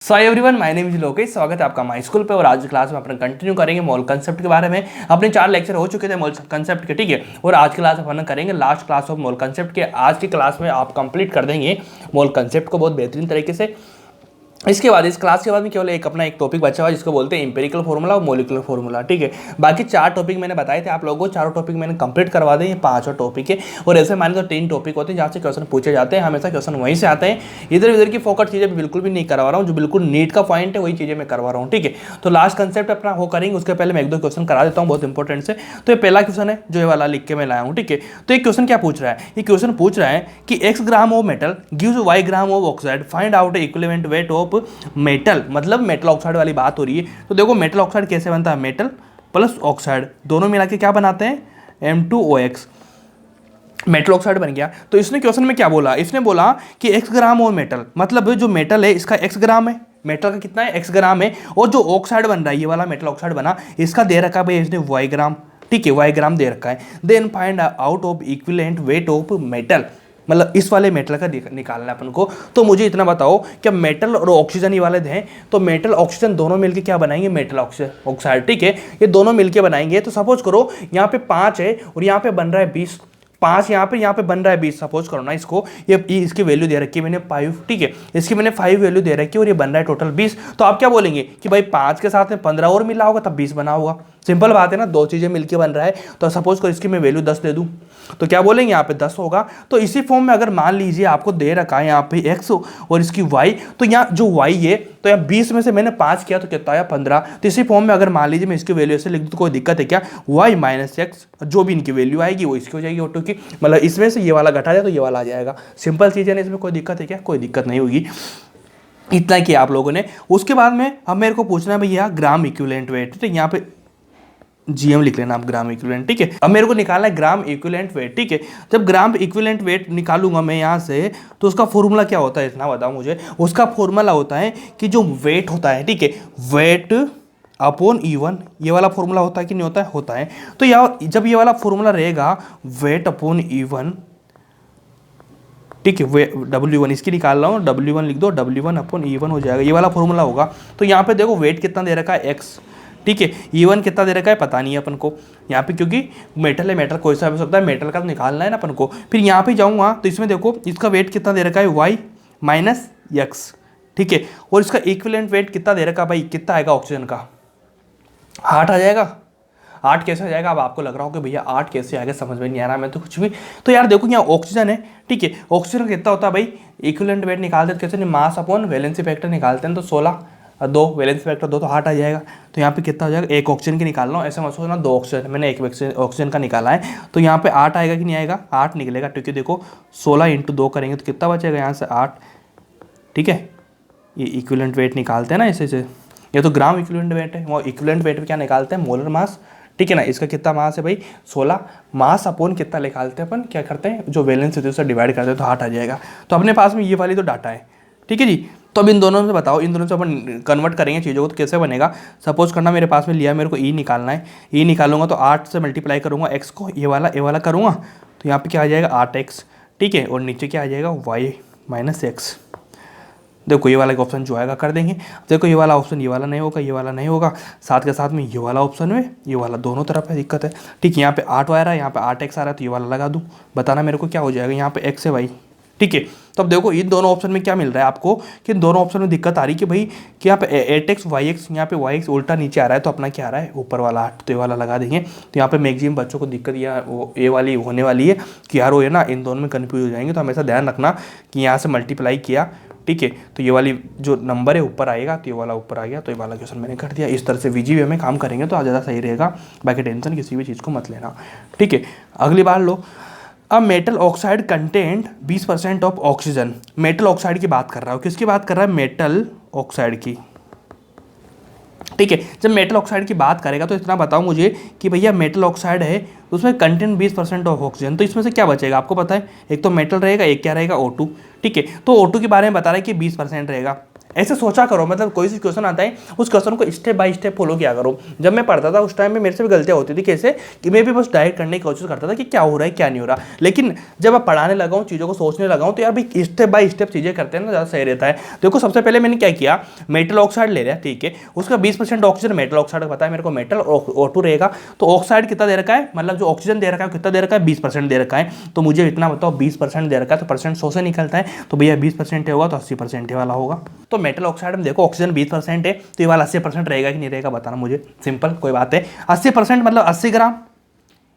So everyone, my name is Lokesh. स्वागत है आपका माय स्कूल पे। और आज की क्लास में अपन कंटिन्यू करेंगे मोल कंसेप्ट के बारे में। अपने 4 लेक्चर हो चुके थे मोल कंसेप्ट के, ठीक है। और आज की क्लास अपन करेंगे last class of mole concept के। आज की क्लास में आप कंप्लीट कर देंगे मोल कंसेप्ट को बहुत बेहतरीन तरीके से। इसके बाद इस क्लास के बाद में केवल एक टॉपिक बचा हुआ जिसको बोलते हैं एम्पिरिकल फार्मूला और मॉलिक्यूलर फार्मूला, ठीक है। बाकी 4 टॉपिक मैंने बताए थे आप लोगों को, चारों टॉपिक मैंने कंप्लीट करवा दिए। ये 5 टॉपिक है और ऐसे माने तो 3 टॉपिक होते हैं जहाँ से क्वेश्चन पूछे जाते हैं। हमेशा क्वेश्चन वहीं से आते हैं। इधर उधर की फोकट चीज़ें बिल्कुल भी नहीं करवा रहा हूँ। जो बिल्कुल नीट का पॉइंट है वही चीज़ें मैं करवा रहा हूँ, ठीक है। तो लास्ट कंसेप्ट अपना वो करेंगे, उसके पहले मैं 1-2 क्वेश्चन करा देता हूँ बहुत इंपॉर्टेंट से। तो ये पहला क्वेश्चन है जो ये वाला लिख के मैं लाया हूँ, ठीक है। तो ये क्वेश्चन क्या पूछ रहा है? ये क्वेश्चन पूछ रहा है कि x gram of metal gives y gram of oxide, find out equivalent weight of metal. मतलब मेटल ऑक्साइड वाली बात हो रही है। तो देखो मेटल ऑक्साइड कैसे बनता है? मेटल प्लस ऑक्साइड दोनों मिला के क्या बनाते हैं? M2OX। मेटल ऑक्साइड बन गया। तो इसने क्वेश्चन में क्या बोला? इसने बोला कि x ग्राम और मेटल, मतलब जो मेटल है इसका x ग्राम है, मेटल का कितना है? x ग्राम है। और जो ऑक्साइड बन रहा है, ये वाला मेटल ऑक्साइड बना, इसका दे रखा है भाई इसने y ग्राम, ठीक है, y ग्राम दे रखा है। Then find out of equivalent weight of metal, मतलब इस वाले मेटल का निकालना है अपन को। तो मुझे इतना बताओ कि मेटल और ऑक्सीजन ये वाले हैं, तो मेटल ऑक्सीजन दोनों मिलके क्या बनाएंगे? मेटल ऑक्साइड, ठीक है। ये दोनों मिलके बनाएंगे। तो सपोज करो यहाँ पे 5 है और यहाँ पे बन रहा है 20। 5 यहाँ पे बन रहा है 20। सपोज करो ना इसको, ये इसकी वैल्यू दे रखी है मैंने 5, ठीक है। इसकी मैंने 5 वैल्यू दे रखी है और ये बन रहा है टोटल 20। तो आप क्या बोलेंगे कि भाई 5 के साथ में 15 और मिला होगा तब 20 बना होगा। सिंपल बात है ना, 2 चीज़ें मिलके बन रहा है। तो सपोज करो इसकी मैं वैल्यू 10 दे दूं तो क्या बोलेंगे? यहाँ पे 10 होगा। तो इसी फॉर्म में अगर मान लीजिए आपको दे रखा है यहाँ पे x और इसकी y, तो यहाँ जो y है तो यहाँ 20 में से मैंने 5 किया तो कितना आया? 15। तो इसी फॉर्म में अगर मान लीजिए मैं इसकी वैल्यू ऐसे लिख दूँ तो कोई दिक्कत है क्या? y माइनस x, जो भी इनकी वैल्यू आएगी वो इसकी हो जाएगी ऑटो की। मतलब इसमें से ये वाला घटा जाए तो ये वाला आ जाएगा। सिंपल चीज़ है ना, इसमें कोई दिक्कत है क्या? कोई दिक्कत नहीं होगी। इतना किया आप लोगों ने। उसके बाद में अब मेरे को पूछना है भैया ग्राम इक्विवेलेंट वेट, तो यहाँ पे GM लिख लेना आप, ग्राम इक्विवेलेंट, ठीक है। अब मेरे को निकालना है ग्राम इक्विवेलेंट वेट, ठीक है। जब ग्राम इक्विवेलेंट वेट निकालूंगा मैं यहाँ से, तो उसका फॉर्मूला क्या होता है इतना बताओ मुझे। उसका फॉर्मूला होता है कि जो वेट होता है, ठीक है, वेट अपॉन E1, ये वाला फॉर्मूला होता है कि नहीं होता है? होता है। तो यार जब ये वाला फॉर्मूला रहेगा वेट अपॉन E1, ठीक है, W1 इसकी निकाल रहा हूँ, W1 लिख दो, W1 अपॉन E1 हो जाएगा। ये वाला फॉर्मूला होगा। तो यहाँ पे देखो वेट कितना दे रखा है? x, ठीक है। E1 कितना दे रखा है पता नहीं है अपन को यहाँ पे, क्योंकि मेटल है, मेटल कोई सा हो सकता है, मेटल का तो निकालना है ना अपन को। फिर यहाँ पे जाऊँगा तो इसमें देखो इसका वेट कितना दे रखा है? y माइनस x, ठीक है। और इसका इक्विवेलेंट वेट कितना दे रखा है भाई? कितना आएगा ऑक्सीजन का? 8 आ जाएगा। 8 कैसे आ जाएगा? अब आपको लग रहा हो कि भैया 8 कैसे आएगा, समझ में नहीं आ रहा मैं तो कुछ भी। तो यार देखो यहाँ ऑक्सीजन है, ठीक है। ऑक्सीजन का कितना होता है भाई? इक्विवेलेंट वेट निकालते हैं कैसे? मास अपॉन वैलेंसी फैक्टर निकालते हैं, तो 16 2 वैलेंसी फैक्टर 2 तो 8 आ जाएगा। तो यहाँ पे कितना हो जाएगा? एक ऑक्सीजन की निकाल रहा हूँ, ऐसा मत सोचना 2 ऑक्सीजन, मैंने एक ऑक्सीजन का निकाला है। तो यहाँ पे 8 आएगा कि नहीं आएगा? 8 निकलेगा, क्योंकि देखो 16 × 2 करेंगे तो कितना बचेगा यहाँ से? 8, ठीक है। ये इक्विवेलेंट वेट निकालते हैं ना ऐसे से। ये तो ग्राम इक्विवेलेंट वेट है, वो इक्विवेलेंट वेट पे क्या निकालते हैं? मोलर मास, ठीक है ना। इसका कितना मास है भाई? 16। मास अपॉन कितना निकालते हैं अपन? क्या करते हैं? जो वैलेंस होती है उससे डिवाइड करते हैं तो 8 आ जाएगा। तो अपने पास में ये वाली तो डाटा है, ठीक है जी। तो अब इन दोनों से बताओ, इन दोनों से अपन कन्वर्ट करेंगे चीज़ों को तो कैसे बनेगा? सपोज करना मेरे पास में लिया, मेरे को E निकालना है। E निकालूंगा तो 8 से मल्टीप्लाई करूँगा x को, ये वाला करूँगा तो यहाँ पे क्या आ जाएगा? 8x, ठीक है। और नीचे क्या आ जाएगा? y minus x। देखो ये वाला ऑप्शन जो आएगा कर देंगे। देखो ये वाला ऑप्शन, ये वाला नहीं होगा, ये वाला नहीं होगा, साथ के साथ में ये वाला ऑप्शन में ये वाला, दोनों तरफ है दिक्कत है, ठीक है। यहाँ पे 8 आ रहा है, यहाँ पे 8x आ रहा है, तो ये वाला लगा दूँ। बताना मेरे को क्या हो जाएगा? यहाँ पे x है भाई, ठीक है। तो अब देखो इन दोनों ऑप्शन में क्या मिल रहा है आपको कि इन दोनों ऑप्शन में दिक्कत आ रही है कि भाई कि यहाँ पे 8x yx, यहाँ पे yx उल्टा नीचे आ रहा है, तो अपना क्या आ रहा है? ऊपर वाला 8, तो ये वाला लगा देंगे। तो यहाँ पे मैक्सिमम बच्चों को दिक्कत ये वाली होने वाली है कि यार वो है ना इन दोनों में कन्फ्यूज हो जाएंगे। तो हमेशा ध्यान रखना कि यहाँ से मल्टीप्लाई किया, ठीक है, तो ये वाली जो नंबर है ऊपर आएगा, तो ये वाला ऊपर आ गया। तो ये वाला क्वेश्चन मैंने कर दिया। इस तरह से VGV में काम करेंगे तो ज़्यादा सही रहेगा। बाकी टेंशन किसी भी चीज़ को मत लेना, ठीक है। अगली बार लो, अब metal oxide content 20% of oxygen. Metal oxide की बात कर रहा हूँ, किसकी बात कर रहा है? मेटल ऑक्साइड की, ठीक है। जब मेटल ऑक्साइड की बात करेगा तो इतना बताओ मुझे कि भैया मेटल ऑक्साइड है उसमें कंटेंट 20% ऑफ ऑक्सीजन, तो इसमें से क्या बचेगा आपको पता है? एक तो मेटल रहेगा, एक क्या रहेगा? O2, ठीक है। तो O2 के बारे में बता रहा है कि 20% रहेगा। ऐसे सोचा करो, मतलब कोई सी क्वेश्चन आता है उस क्वेश्चन को स्टेप बाय स्टेप फॉलो किया करो। जब मैं पढ़ता था उस टाइम में मेरे से भी गलतियां होती थी, कैसे कि मैं भी बस डायरेक्ट करने की कोशिश करता था कि क्या हो रहा है क्या नहीं हो रहा, लेकिन जब आप पढ़ाने लगा हूँ, चीज़ों को सोचने लगा हूँ, तो यार भाई स्टेप बाय स्टेप चीज़ें करते हैं ना, ज़्यादा सही रहता है। देखो सबसे पहले मैंने क्या किया, मेटल ऑक्साइड ले लिया, ठीक है, उसका 20% ऑक्सीजन, मेटल ऑक्साइड का पता है मेरे को मेटल O2 रहेगा, तो ऑक्साइड कितना दे रखा है, मतलब जो ऑक्सीजन दे रखा है कितना दे रखा है, 20% दे रखा है। तो मुझे इतना बताओ 20% दे रखा है तो परसेंट 100 से निकलता है, तो भैया 20% होगा तो 80% वाला होगा। तो मेटल ऑक्साइड में देखो ऑक्सीजन 20% है, तो ये वाला 80% रहेगा कि नहीं रहेगा बताना मुझे, सिंपल कोई बात है। 80% मतलब 80 ग्राम,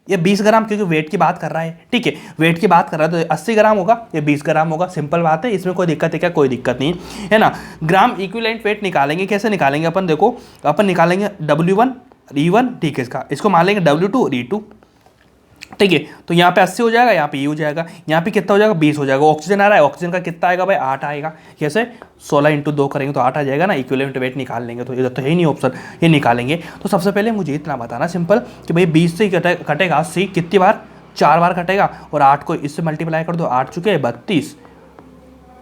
ये 20 ग्राम, क्योंकि वेट की बात कर रहा है, ठीक है, वेट की बात कर रहा है, तो 80 ग्राम होगा, ये 20 ग्राम होगा, सिंपल बात है, इसमें कोई दिक्कत है क्या, कोई दिक्कत नहीं है ना। ग्राम इक्विवेलेंट वेट निकालेंगे, कैसे निकालेंगे अपन, देखो अपन निकालेंगे W1 E1, ठीक है, इसको मान लेंगे W2 E2, ठीक है, तो यहाँ पे 80 हो जाएगा, यहाँ पे ये हो जाएगा, यहाँ पे कितना हो जाएगा 20 हो जाएगा। ऑक्सीजन आ रहा है, ऑक्सीजन का कितना आएगा भाई 8 आएगा, कैसे 16 × 2 करेंगे तो 8 आ जाएगा ना, इक्विवेलेंट वेट निकाल लेंगे, तो इधर तो है ही नहीं ऑप्शन, ये निकालेंगे। तो सबसे पहले मुझे इतना बताना सिंपल कि भाई 20 से कटेगा 80 कितनी बार, 4 बार कटेगा, और 8 को इससे मल्टीप्लाई कर दो, 8 चुके 32,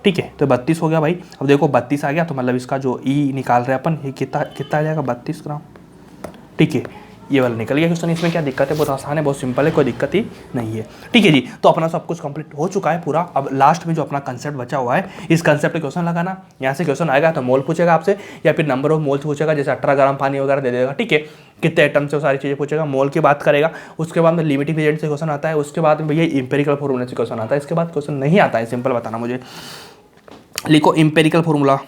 ठीक है, तो 32 हो गया भाई। अब देखो 32 आ गया, तो मतलब इसका जो ई निकाल रहे हैं अपन, ये कितना आ जाएगा 32 ग्राम, ठीक है, ये वाला निकल गया क्वेश्चन। इसमें क्या दिक्कत है, बहुत आसान है, बहुत सिंपल है, कोई दिक्कत ही नहीं है, ठीक है जी। तो अपना सब कुछ कंप्लीट हो चुका है पूरा। अब लास्ट में जो अपना कंसेप्ट बचा हुआ है, इस कंसेप्ट पे क्वेश्चन लगाना। यहाँ से क्वेश्चन आएगा तो मोल पूछेगा आपसे, या फिर नंबर ऑफ मोल्स पूछेगा, जैसे 18 ग्राम पानी वगैरह दे देगा, ठीक है, कितने एटम से वो सारी चीज़ें पूछेगा, मोल की बात करेगा। उसके बाद में लिमिटिंग एजेंट से क्वेश्चन आता है, उसके बाद में भैया इंपेरिकल फॉर्मूला से क्वेश्चन आता है, इसके बाद क्वेश्चन नहीं आता है, सिंपल बताना मुझे। लिखो इंपेरिकल फॉर्मूला,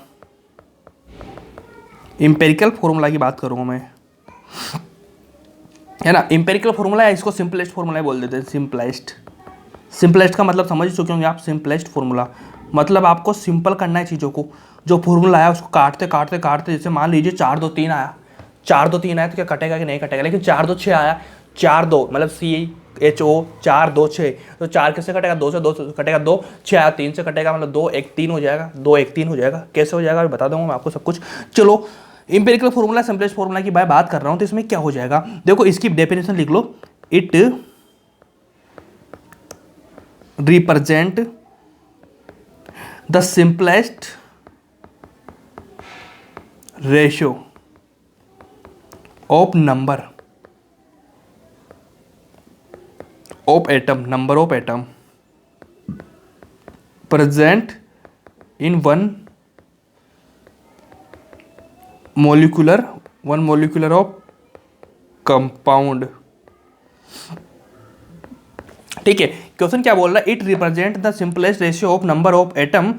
इंपेरिकल फॉर्मूला की बात करूँगा मैं, है ना। इंपेरिकल फॉर्मूला है, इसको सिंपलेस्ट फॉर्मूला बोल देते हैं, सिंपलेस्ट का मतलब समझ चुके होंगे आप। सिंपलेस्ट फॉर्मूला मतलब आपको सिंपल करना है चीज़ों को, जो फॉर्मूला आया उसको काटते काटते काटते, जैसे मान लीजिए 4 2 3 आया, 4 2 3 आया तो क्या कटेगा कि नहीं कटेगा, लेकिन 4 2 6 आया, 4 2 मतलब CHO 4 2 6, तो 4 किससे कटेगा, 2 से, 2 से कटेगा 2, 6 आया 3 से कटेगा, मतलब 2 1 3 हो जाएगा, 2 1 3 हो जाएगा। कैसे हो जाएगा बता दूंगा मैं आपको सब कुछ। चलो इंपेरिकल फॉर्मूला, सिंपलेस्ट फॉर्मूला की बात कर रहा हूं, तो इसमें क्या हो जाएगा, देखो इसकी डेफिनेशन लिख लो, it represent the simplest ratio of number of atom, number of atom present in one molecular of compound, ठीक है। क्वेश्चन क्या बोल रहा है, इट represent the simplest ratio of number of atom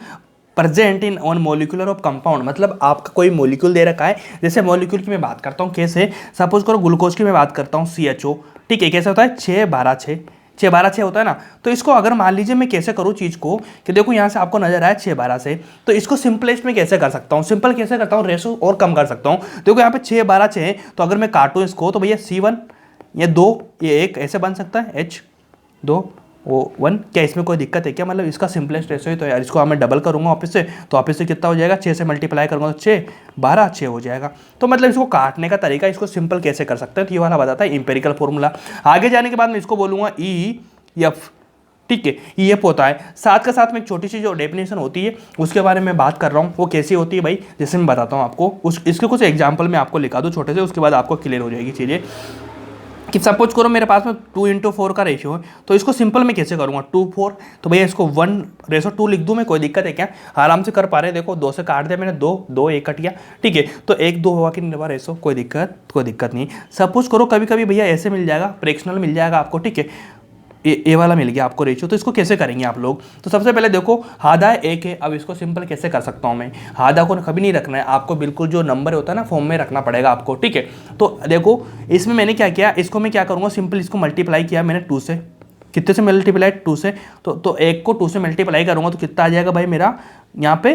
present in one molecular of कंपाउंड, मतलब आपका कोई मोलिक्यूल दे रखा है, जैसे मोलिक्यूल की मैं बात करता हूँ, कैसे सपोज करो ग्लूकोज की मैं बात करता हूँ CHO, ठीक है, कैसे होता है 6 12 6 6 12 6 होता है ना। तो इसको अगर मान लीजिए मैं कैसे करूँ चीज़ को, कि देखो यहाँ से आपको नजर आया 6 12 से, तो इसको सिंपलेस्ट में कैसे कर सकता हूँ, सिंपल कैसे करता हूँ, रेशो और कम कर सकता हूँ। देखो यहाँ पे 6 12 6 है, तो अगर मैं काटूँ इसको तो भैया C1 ये 2 ये 1 ऐसे बन सकता है, H2O1, क्या इसमें कोई दिक्कत है क्या, मतलब इसका सिंपलेस्ट रेशो है। तो यार इसको मैं डबल करूँगा वापस से, तो वापस से कितना हो जाएगा, 6 से मल्टीप्लाई करूँगा तो 6 12 6 हो जाएगा। तो मतलब इसको काटने का तरीका, इसको सिंपल कैसे कर सकते हैं, तो ये वाला बताता है इंपेरिकल फॉर्मूला। आगे जाने के बाद मैं इसको बोलूँगा EF, ठीक है, EF होता है। साथ का साथ में एक छोटी सी जो डेफिनेशन होती है उसके बारे में बात कर रहा हूँ, वो कैसी होती है भाई, जैसे मैं बताता हूँ आपको, इसके कुछ एग्जाम्पल मैं आपको लिखा दूँ छोटे से, उसके बाद आपको क्लियर हो जाएगी चीज़ें। कि सपोज करो मेरे पास में 2 × 4 का रेशियो है, तो इसको सिंपल में कैसे करूँगा 2 4, तो भैया इसको 1:2 लिख दूँ मैं, कोई दिक्कत है क्या, आराम से कर पा रहे हैं। देखो 2 से काट दिया मैंने, 2 2 1 कट गया, ठीक है, तो 1 2 हुआ कि नहीं हुआ रेशो, कोई दिक्कत नहीं। सपोज करो कभी कभी भैया ऐसे मिल जाएगा, फ्रैक्शनल मिल जाएगा आपको, ठीक है, ए वाला मिल गया आपको रेशियो, तो इसको कैसे करेंगे आप लोग। तो सबसे पहले देखो आधा 1 है, अब इसको सिंपल कैसे कर सकता हूँ मैं, आधा को कभी नहीं रखना है आपको, बिल्कुल जो नंबर होता है ना फॉर्म में रखना पड़ेगा आपको, ठीक है। तो देखो इसमें मैंने क्या किया, इसको मैं क्या करूँगा, सिंपल इसको मल्टीप्लाई किया मैंने 2 से, कितने से मल्टीप्लाई 2 से, तो 1 को 2 से मल्टीप्लाई करूँगा तो कितना आ जाएगा भाई मेरा, यहाँ पे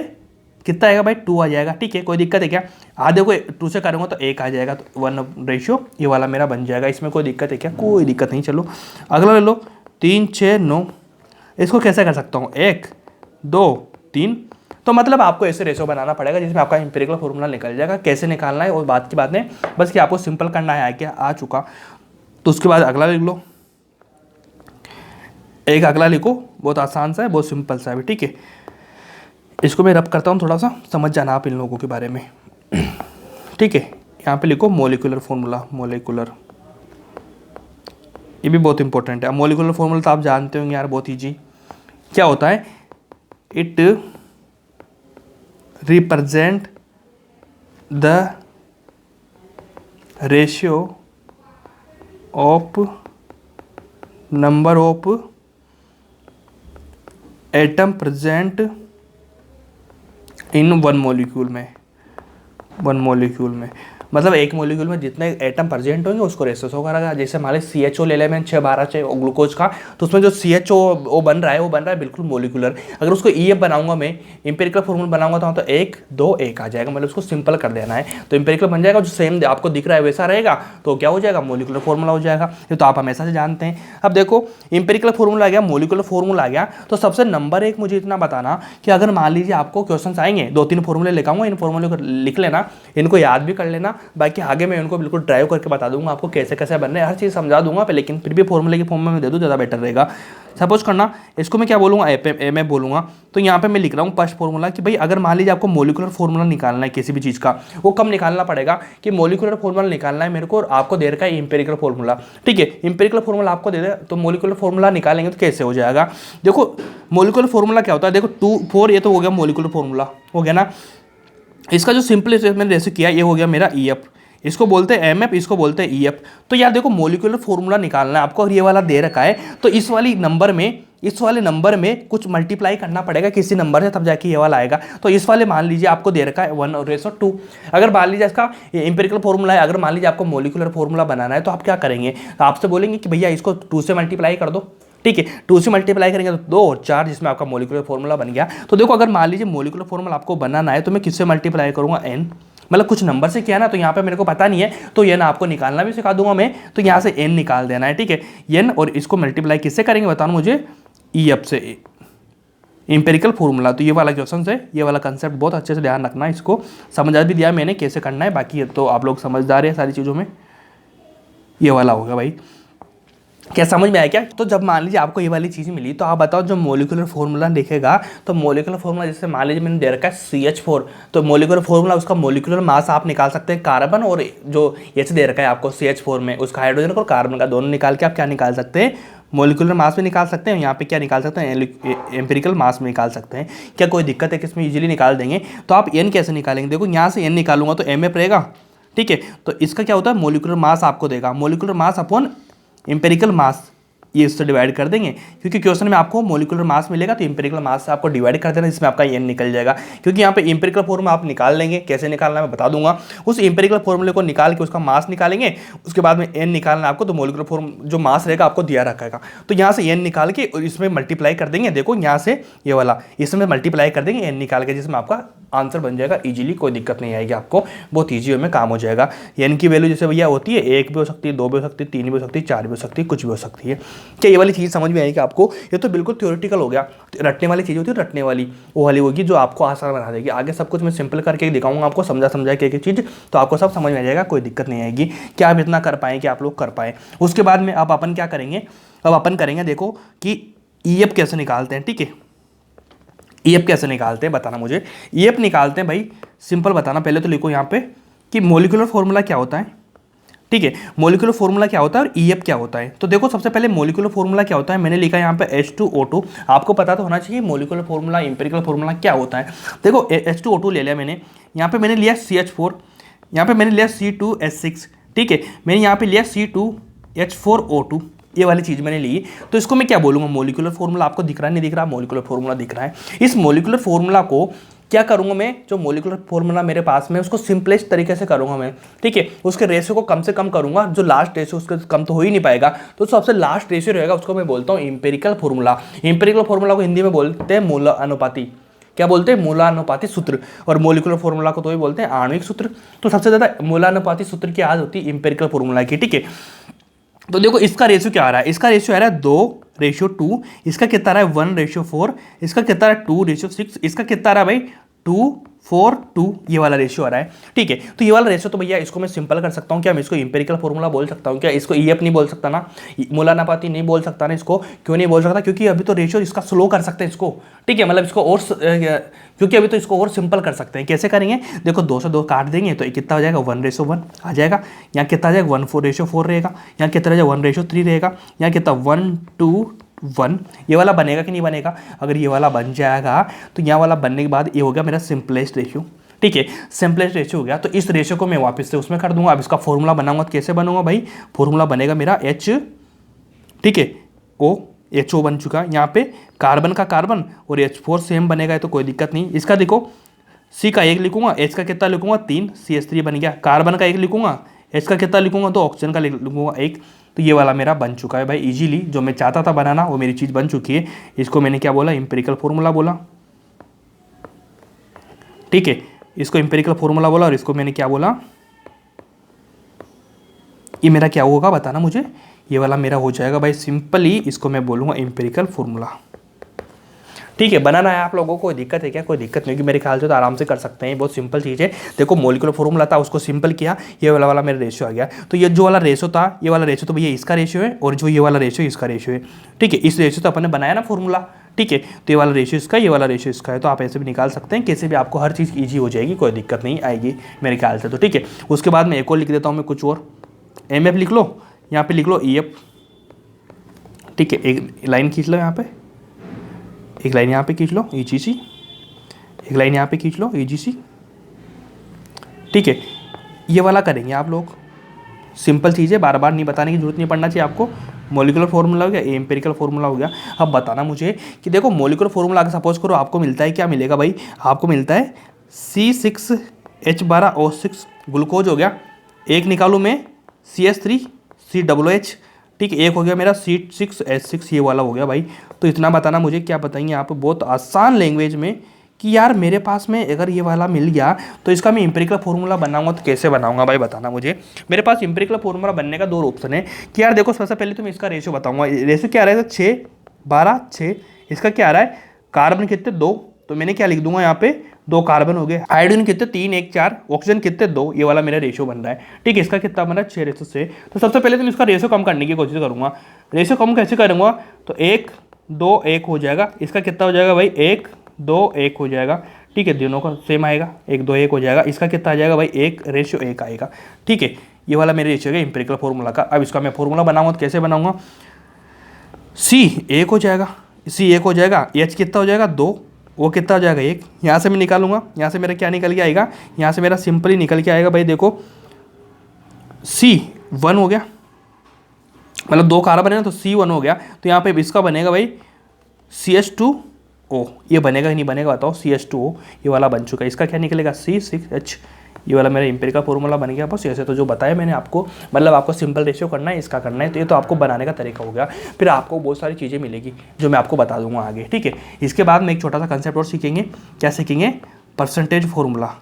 कितना आएगा भाई 2 आ जाएगा, ठीक है, कोई दिक्कत है क्या, आधे को 2 से करूँगा तो 1 आ जाएगा, तो 1 रेशियो ये वाला मेरा बन जाएगा, इसमें कोई दिक्कत है क्या, कोई दिक्कत नहीं। चलो अगला ले लो 3 6 9, इसको कैसे कर सकता हूँ 1 2 3, तो मतलब आपको ऐसे रेशो बनाना पड़ेगा जिसमें आपका इंपेरिकल फॉर्मूला निकल जाएगा। कैसे निकालना है और बात की बात नहीं, बस कि आपको सिंपल करना है, क्या आ चुका। तो उसके बाद अगला लिख लो, एक अगला लिखो, बहुत आसान सा है, बहुत सिंपल सा है, ठीक है। इसको मैं रब करता हूँ, थोड़ा सा समझ जाना आप इन लोगों के बारे में। ठीक है, यहाँ पे लिखो मोलिकुलर फॉर्मूला, मोलिकुलर, ये भी बहुत इंपॉर्टेंट है। मोलिकुलर फॉर्मूला तो आप जानते होंगे यार, बहुत ईजी। क्या होता है, इट represent the ratio of number of atom present in one molecule में, वन मॉलिक्यूल में, मतलब एक मॉलिक्यूल में जितने एटम प्रेजेंट होंगे उसको रेशो शो करेगा। जैसे मान ली CHO ले लें, मैं 612 ग्लूकोज का, तो उसमें जो CHO बन रहा है वो बन रहा है बिल्कुल मॉलिक्यूलर। अगर उसको EF बनाऊंगा मैं, इंपेरिकल फॉर्मूला बनाऊंगा तो 1 2 1 आ जाएगा, मतलब उसको सिंपल कर देना है तो इंपेरिकल बन जाएगा। जो सेम आपको दिख रहा है वैसा रहेगा तो क्या हो जाएगा, मॉलिक्यूलर फॉर्मूला हो जाएगा। ये तो आप हमेशा से जानते हैं। अब देखो इंपेरिकल फॉर्मूला आ गया, मॉलिक्यूलर फॉर्मूला आ गया, तो सबसे नंबर 1 मुझे इतना बताना कि अगर मान लीजिए आपको क्वेश्चन आएंगे, 2-3 फॉर्मूले लिखाऊंगा, इन फॉर्मूले को लिख लेना, इनको याद भी कर लेना, बाकी आगे मैं उनको बिल्कुल ड्राइव करके बता दूंगा आपको कैसे कैसे बनने, हर चीज़ समझा दूंगा पे, लेकिन फिर भी फॉर्मूले की फॉर्म में दे दूँ ज़्यादा बेटर रहेगा। सपोज करना इसको मैं क्या बोलूँगा, एम बोलूँगा, तो यहाँ पे मैं लिख रहा हूँ फर्स्ट फॉर्मूला कि भाई अगर मान लीजिए आपको मोलिकुलर फॉर्मूला निकालना है किसी भी चीज़ का, वो कब निकालना पड़ेगा कि मोलिकुलर फॉर्मूला निकालना है मेरे को, और आपको दे रखा है इंपेरिकल फॉर्मूला। ठीक है, इंपेरिकल फॉर्मूला आपको दे दे तो मोलिकुलर फॉर्मूला निकालेंगे तो कैसे हो जाएगा। देखो मोलिकुलर फॉर्मूला क्या होता है, देखो 2 4 ये तो हो गया मोलिकुलर फॉर्मूला, हो गया ना। इसका जो सिंपल मैंने जैसे किया, ये हो गया मेरा EF, इसको बोलते हैं MF, इसको बोलते हैं EF। तो यार देखो मोलिकुलर फॉर्मूला निकालना है आपको, और ये वाला दे रखा है, तो इस वाले नंबर में कुछ मल्टीप्लाई करना पड़ेगा किसी नंबर से, तब जाके ये वाला आएगा। तो इस वाले मान लीजिए आपको दे रखा है 1:2। अगर मान लीजिए इसका इंपेरिकल फॉर्मूला है, अगर मान लीजिए आपको मोलिकुलर फॉर्मूला बनाना है तो आप क्या करेंगे, तो आपसे बोलेंगे कि भैया इसको 2 से मल्टीप्लाई कर दो। ठीक है, 2 से मल्टीप्लाई करेंगे तो 2 और 4, जिसमें आपका मोलिकुलर फॉर्मूला बन गया। तो देखो अगर मान लीजिए मोलिकुलर फॉर्मूला आपको बनाना है तो मैं किससे मल्टीप्लाई करूंगा, n, मतलब कुछ नंबर से किया ना, तो यहाँ पे मेरे को पता नहीं है तो n आपको निकालना भी सिखा दूंगा मैं, तो यहाँ से n निकाल देना है। ठीक है, n, और इसको मल्टीप्लाई किससे करेंगे बताना मुझे, EF से, इंपेरिकल फॉर्मूला। तो ये वाला क्वेश्चन है, ये वाला कंसेप्ट बहुत अच्छे से ध्यान रखना, इसको समझा भी दिया मैंने कैसे करना है, बाकी तो आप लोग समझदार है सारी चीज़ों में। ये वाला होगा भाई, क्या समझ में आया क्या। तो जब मान लीजिए आपको ये वाली चीज़ मिली तो आप बताओ जो मोलिकुलर फॉर्मूला लिखेगा, तो मोलिकुलर फॉर्मूला जैसे मान लीजिए मैंने दे रखा है CH4, तो मोलिकुलर फॉर्मूला उसका मोलिकुलर मास आप निकाल सकते हैं कार्बन, और जो H दे रखा है आपको CH4 में, उसका हाइड्रोजन और कार्बन का दोनों निकाल के आप क्या निकाल सकते हैं, मोलिकुलर मास में निकाल सकते हैं। यहाँ पे क्या निकाल सकते हैं, एम्पिरिकल मास में निकाल सकते हैं। क्या कोई दिक्कत है कि इसमें इजीली निकाल देंगे। तो आप n कैसे निकालेंगे, देखो यहाँ से n निकालूंगा तो MF रहेगा। ठीक है, तो इसका क्या होता है, मोलिकुलर मास आपको देगा, मोलिकुलर मास अपॉन एम्पिरिकल मास, ये इससे डिवाइड कर देंगे, क्योंकि क्वेश्चन में आपको मोलिकुलर मास मिलेगा तो इंपेरिकल मास से आपको डिवाइड कर देना, जिसमें आपका n निकल जाएगा। क्योंकि यहाँ पे इंपेरिकल फॉर्मूला आप निकाल लेंगे, कैसे निकालना है मैं बता दूंगा। उस इंपेरिकल फॉर्मूले को निकाल के उसका मास निकालेंगे, उसके बाद में n निकालना है आपको, तो मोलिकुलर फॉर्म जो मास रहेगा आपको दिया रखेगा, तो यहाँ से n निकाल के इसमें मल्टीप्लाई कर देंगे। देखो यहाँ से ये वाला इसमें मल्टीप्लाई कर देंगे n निकाल के, जिसमें आपका आंसर बन जाएगा इजीली, कोई दिक्कत नहीं आएगी आपको, बहुत ईजी वे में काम हो जाएगा। n की वैल्यू जैसे भैया होती है 1 भी हो सकती है, 2 भी हो सकती है, 3 भी हो सकती है, 4 भी हो सकती है, कुछ भी हो सकती है। क्या ये वाली चीज़ समझ में आएगी आपको। ये तो बिल्कुल थ्योरेटिकल हो गया, रटने वाली चीज़ होती है, रटने वाली वो वाली होगी जो आपको आसान बना देगी। आगे सब कुछ मैं सिंपल करके दिखाऊंगा आपको, समझा के एक चीज़, तो आपको सब समझ में आ जाएगा, कोई दिक्कत नहीं आएगी। क्या आप इतना कर पाएँ कि आप लोग कर पाएँ। उसके बाद में अब अपन क्या करेंगे, अब अपन करेंगे देखो कि EF कैसे निकालते हैं। ठीक है, EF कैसे निकालते हैं बताना मुझे। EF निकालते हैं भाई, सिंपल बताना, पहले तो लिखो यहाँ पे कि मोलिकुलर फॉर्मूला क्या होता है। ठीक है, मोलिकुलर फॉर्मूला क्या होता है और EF क्या होता है। तो देखो सबसे पहले मोलिकुलर फॉर्मूला क्या होता है, मैंने लिखा यहाँ पे H2O2। आपको पता तो होना चाहिए मोलिकुलर फॉर्मूला इंपेरिकल फॉर्मूला क्या होता है। देखो H2O2 ले लिया मैंने, यहाँ पे मैंने लिया CH4, यहाँ पे मैंने लिया C2H6। ठीक है, मैंने यहाँ पे लिया C2H4O2, ये वाली चीज़ मैंने ली। तो इसको मैं क्या बोलूँगा, मोलिकुलर फॉर्मूला। आपको दिख रहा है नहीं दिख रहा, मोलिकुलर फॉर्मूला दिख रहा है। इस मोलिकुलर फॉर्मूला को क्या करूँगा मैं, जो मोलिकुलर फॉर्मूला मेरे पास में उसको सिंपलेस्ट तरीके से करूँगा मैं। ठीक है, उसके रेशियो को कम से कम करूँगा, जो लास्ट रेशियो उसके कम तो हो ही नहीं पाएगा, तो सबसे लास्ट रेशियो रहेगा उसको मैं बोलता हूँ इंपेरिकल फॉर्मूला। इंपेरिकल फॉर्मूला को हिंदी में बोलते हैं मूलानुपाती। क्या बोलते हैं, मूलानुपाती सूत्र। और मोलिकुलर फॉर्मूला को तो ही बोलते हैं आणविक सूत्र। तो सबसे ज़्यादा मूलानुपाती सूत्र की याद होती है इंपेरिकल फॉर्मूला की। ठीक है, तो देखो इसका रेशियो क्या आ रहा है, इसका रेशियो आ रहा है 2:2, इसका कितना आ रहा है 1:4, इसका कितना आ रहा है 2:6, इसका कितना आ रहा है भाई 2:4:2 ये वाला रेशियो आ रहा है। ठीक है, तो ये वाला रेशियो तो भैया इसको मैं सिंपल कर सकता हूँ क्या, मैं इसको इंपेरिकल फॉर्मूला बोल सकता हूँ क्या, इसको ईएफ नहीं बोल सकता ना, मूलानुपाती नहीं बोल सकता ना, इसको क्यों नहीं बोल सकता, क्योंकि अभी तो रेशियो इसका स्लो कर सकते हैं इसको। ठीक है, मतलब इसको और क्योंकि अभी तो इसको और सिंपल कर सकते हैं। कैसे करेंगे, देखो 2 से 2 काट देंगे तो कितना हो जाएगा 1:1 आ जाएगा। यहाँ कितना आ जाएगा 1:4 रहेगा। यहाँ कितना रहेगा 1:3 रहेगा। यहाँ कितना 1:1 ये वाला बनेगा कि नहीं बनेगा। अगर ये वाला बन जाएगा तो यहाँ वाला बनने के बाद ये हो गया मेरा सिंपलेस्ट रेशियो। ठीक है, सिंपलेस्ट रेशियो हो गया। तो इस रेशियो को मैं वापस से उसमें कर दूंगा। अब इसका फॉर्मूला बनाऊंगा तो कैसे बनूंगा भाई, फॉर्मूला बनेगा मेरा H, ठीक है, HO बन चुका। यहाँ पे कार्बन का कार्बन और H4 सेम बनेगा, तो कोई दिक्कत नहीं। इसका देखो C का 1 लिखूंगा, H का कितना लिखूंगा 3, CH3 बन गया। कार्बन का 1 लिखूंगा, H का कितना लिखूंगा तो ऑक्सीजन का लिखूंगा 1। तो ये वाला मेरा बन चुका है भाई इजीली। जो मैं चाहता था बनाना वो मेरी चीज़ बन चुकी है। इसको मैंने क्या बोला, इंपेरिकल फॉर्मूला बोला। ठीक है, इसको इंपेरिकल फॉर्मूला बोला और इसको मैंने क्या बोला, ये मेरा क्या होगा बताना मुझे। ये वाला मेरा हो जाएगा भाई सिंपली, इसको मैं बोलूँगा इंपेरिकल फॉर्मूला। ठीक है, बनाना है आप लोगों को, कोई दिक्कत है क्या, कोई दिक्कत नहीं, कि मेरे ख्याल से तो आराम से कर सकते हैं, बहुत सिंपल चीज़ है। देखो मॉलिक्यूलर फॉर्मूला था उसको सिंपल किया, ये वाला मेरा रेशियो आ गया। तो ये जो वाला रेशियो था, ये वाला रेशियो तो भैया इसका रेशियो है, और जो ये वाला रेशियो इसका रेशियो है। ठीक है, इस रेशियो तो अपन ने बनाया ना फॉर्मूला। ठीक है, तो ये वाला रेशियो इसका, ये वाला रेशियो इसका है। तो आप ऐसे भी निकाल सकते हैं, कैसे भी आपको हर चीज़ ईजी हो जाएगी, कोई दिक्कत नहीं आएगी मेरे ख्याल से। तो ठीक है, उसके बाद मैं एक और लिख देता हूँ, मैं कुछ और MF लिख लो, यहाँ पे लिख लो EF। ठीक है, एक लाइन खींच लो यहाँ पे, एक लाइन यहाँ पे खींच लो EGC, एक लाइन यहाँ पे खींच लो EGC। ठीक है, ये वाला करेंगे आप लोग, सिंपल चीज़ है, बार बार नहीं बताने की जरूरत नहीं पड़ना चाहिए आपको। मॉलिक्यूलर फॉर्मूला हो गया, एम्पेरिकल फॉर्मूला हो गया। अब बताना मुझे कि देखो मॉलिक्यूलर फॉर्मूला अगर सपोज करो आपको मिलता है, क्या मिलेगा भाई, आपको मिलता है C6H12O6 ग्लूकोज हो गया। एक निकालूँ मैं CH3COOH। ठीक है, एक हो गया मेरा C6H6 ये वाला हो गया भाई। तो इतना बताना मुझे, क्या बताएंगे आप बहुत आसान लैंग्वेज में कि यार मेरे पास में अगर ये वाला मिल गया तो इसका मैं इंपेरिकल फॉर्मूला बनाऊंगा तो कैसे बनाऊंगा भाई, बताना मुझे। मेरे पास इंपेरिकल फॉर्मूला बनने का 2 ऑप्शन है कि यार देखो सबसे पहले तो मैं इसका रेशियो बताऊंगा। रेशियो क्या आ रहा है, 6:12:6। इसका क्या आ रहा है, कार्बन कितने 2, तो मैंने क्या लिख दूंगा यहाँ पे 2 कार्बन हो गए। हाइड्रोजन कितने 3, 1, 4, ऑक्सीजन कितने 2, ये वाला मेरा रेशियो बन रहा है। ठीक है, इसका कितना बन रहा है 6:6। तो सबसे पहले तो मैं इसका रेशियो कम करने की कोशिश करूंगा। रेशियो कम कैसे करूंगा, तो 1, 2, 1 हो जाएगा। इसका कितना हो जाएगा भाई 1, 2, 1 हो जाएगा। ठीक है, दोनों का सेम आएगा, 1, 2, 1 हो जाएगा। इसका कितना आ जाएगा भाई 1:1 आएगा। ठीक है, ये वाला मेरे रेशियो है इंपेरिकल फॉर्मूला का। अब इसका मैं फॉर्मूला बनाऊंगा तो कैसे बनाऊंगा, C 1 हो जाएगा, C 1 हो जाएगा। H कितना हो जाएगा 2, वो कितना हो जाएगा 1। यहाँ से मैं निकालूंगा, यहाँ से मेरा क्या निकल के आएगा, यहाँ से मेरा सिंपली निकल के आएगा भाई देखो C1 हो गया, मतलब 2 कार्बन है ना तो C1 हो गया। तो यहाँ पे इसका बनेगा भाई CH2O। ये बनेगा कि नहीं बनेगा बताओ, CH2O ये वाला बन चुका है। इसका क्या निकलेगा C6H। ये वाला मेरा इंपेरिकल फॉर्मूला बन गया। बस ऐसे तो जो बताया मैंने आपको, मतलब आपको सिंपल रेशियो करना है, इसका करना है, तो ये तो आपको बनाने का तरीका हो गया। फिर आपको बहुत सारी चीज़ें मिलेगी जो मैं आपको बता दूंगा आगे। ठीक है, इसके बाद में एक छोटा सा कंसेप्ट और सीखेंगे। क्या सीखेंगे, परसेंटेज फॉर्मूला,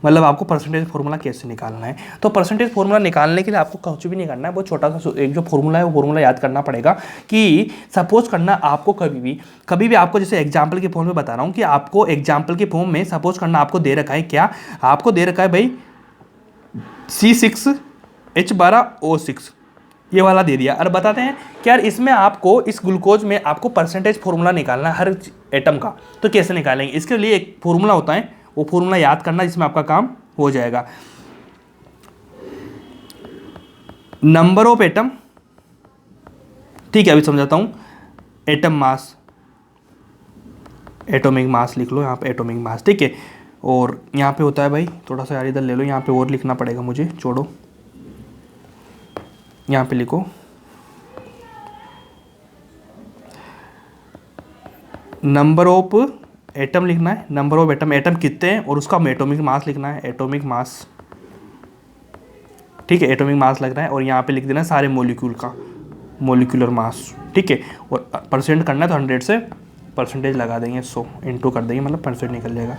मतलब आपको परसेंटेज फॉर्मूला कैसे निकालना है। तो परसेंटेज फॉर्मूला निकालने के लिए आपको कुछ भी नहीं करना है, बहुत छोटा सा एक जो फॉर्मूला है वो फॉर्मूला याद करना पड़ेगा। कि सपोज करना आपको कभी भी आपको, जैसे एग्जांपल के फॉर्म में बता रहा हूँ कि आपको एग्जांपल के फॉर्म में सपोज करना आपको दे रखा है, क्या आपको दे रखा है भाई C6H12O6 ये वाला दे दिया। और बताते हैं कि यार इसमें आपको, इस ग्लूकोज में आपको परसेंटेज फॉर्मूला निकालना है हर एटम का। तो कैसे निकालेंगे, इसके लिए एक फॉर्मूला होता है, वो फॉर्मूला याद करना, जिसमें आपका काम हो जाएगा। नंबर ऑफ एटम, ठीक है अभी समझाता हूं। एटम मास, एटॉमिक मास लिख लो यहाँ पे, एटॉमिक मास। ठीक है, और यहाँ पे होता है भाई, थोड़ा सा यार इधर ले लो, यहाँ पे और लिखना पड़ेगा मुझे, छोड़ो, यहाँ पे लिखो नंबर ऑफ एटम लिखना है, नंबर ऑफ एटम, एटम कितने हैं, और उसका एटॉमिक मास लिखना है, एटॉमिक मास। ठीक है, एटॉमिक मास लग रहा है, और यहाँ पे लिख देना है सारे मॉलिक्यूल का मॉलिक्यूलर मास। ठीक है, और परसेंट करना है तो 100 से परसेंटेज लगा देंगे, 100 इंटू कर देंगे, मतलब परसेंट निकल जाएगा।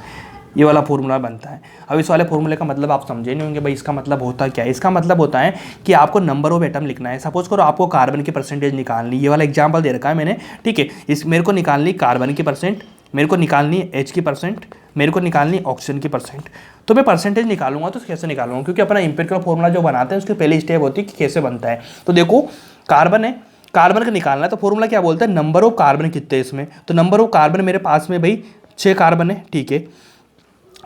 ये वाला फॉर्मूला बनता है। अब इस वाले फॉर्मूले का मतलब आप समझे नहीं होंगे भाई, इसका मतलब होता क्या है। इसका मतलब होता है कि आपको नंबर ऑफ एटम लिखना है। सपोज करो आपको कार्बन की परसेंटेज निकालनी, ये वाला एग्जांपल दे रखा है मैंने। ठीक है, इस मेरे को निकालनी कार्बन की परसेंट, मेरे को निकालनी H की परसेंट, मेरे को निकालनी ऑक्सीजन की परसेंट। तो मैं परसेंटेज निकालूंगा तो कैसे निकालूंगा, क्योंकि अपना एम्पिरिकल फॉर्मूला जो बनाते हैं उसकी पहली स्टेप होती है कि कैसे बनता है। तो देखो कार्बन है, कार्बन का निकालना है तो फॉर्मूला क्या बोलता है, नंबर ऑफ कार्बन कितने इसमें, तो नंबर ऑफ कार्बन मेरे पास में भाई 6 कार्बन है, ठीक है।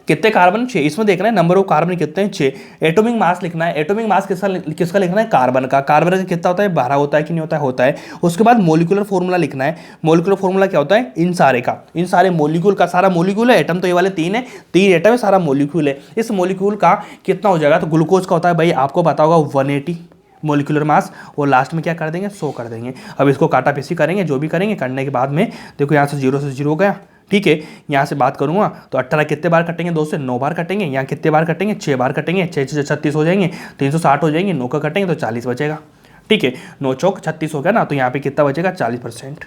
कितने कार्बन, 6, इसमें देखना है नंबर ऑफ कार्बन कितने हैं, 6। एटॉमिक मास लिखना है, एटॉमिक मास किसका लिखना है, कार्बन का। कार्बन का कितना होता है, 12 होता है कि नहीं होता है, होता है। उसके बाद मोलिकुलर फॉर्मूला लिखना है। मोलिकुलर फॉर्मूला क्या होता है, इन सारे का, इन सारे मोलिक्यूल का, सारा मोलिक्यूल है, एटम तो ये वाले 3 है, 3 एटम है, सारा मोलिक्यूल है। इस मोलिक्यूल का कितना हो जाएगा, तो ग्लूकोज का होता है भाई, आपको पता होगा 180 मोलिकुलर मास, और लास्ट में क्या कर देंगे, 100 कर देंगे। अब इसको काटा पीसी करेंगे, जो भी करेंगे, करने के बाद में देखो यहाँ से 0 से 0 हो गया, ठीक है। यहाँ से बात करूँगा तो 18 कितने बार कटेंगे, 2 से 9 बार कटेंगे। यहाँ कितने बार कटेंगे, 6 बार कटेंगे, 6 से 36 हो जाएंगे, 360 हो जाएंगे, 9 का कटेंगे तो 40 बचेगा, ठीक है। 9 चौक 36 हो गया ना, तो यहाँ पे कितना बचेगा, 40%।